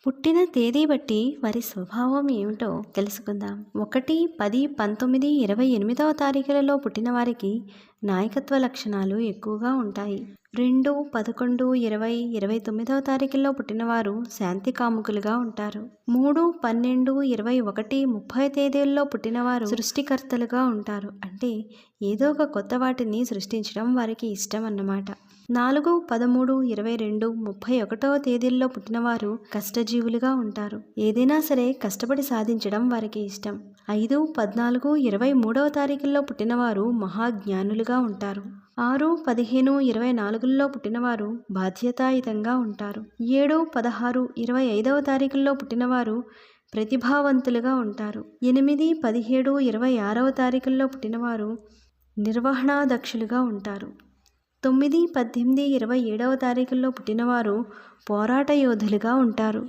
పుట్టిన తేదీ బట్టి వారి స్వభావం ఏమిటో తెలుసుకుందాం. 1, 10, 19, 28వ తారీఖులలో పుట్టిన వారికి నాయకత్వ లక్షణాలు ఎక్కువగా ఉంటాయి. 2, 11, 20, 29వ తారీఖుల్లో పుట్టినవారు శాంతి కాముకులుగా ఉంటారు. 3, 12, 21, 30 తేదీల్లో పుట్టినవారు సృష్టికర్తలుగా ఉంటారు. అంటే ఏదో ఒక కొత్త వాటిని సృష్టించడం వారికి ఇష్టం అన్నమాట. 4, 13, 22, 31వ తేదీల్లో పుట్టినవారు కష్టజీవులుగా ఉంటారు. ఏదైనా సరే కష్టపడి సాధించడం వారికి ఇష్టం. 5, 14, 23వ తారీఖుల్లో పుట్టినవారు మహాజ్ఞానులుగా ఉంటారు. 6, 15, 24ల్లో పుట్టినవారు బాధ్యతాయుతంగా ఉంటారు. 7, 16, 25వ తారీఖుల్లో పుట్టినవారు ప్రతిభావంతులుగా ఉంటారు. 8, 17, 26వ తారీఖుల్లో పుట్టినవారు నిర్వహణాదక్షులుగా ఉంటారు. 9, 18, 27వ తారీఖుల్లో పుట్టినవారు పోరాట యోధులుగా ఉంటారు.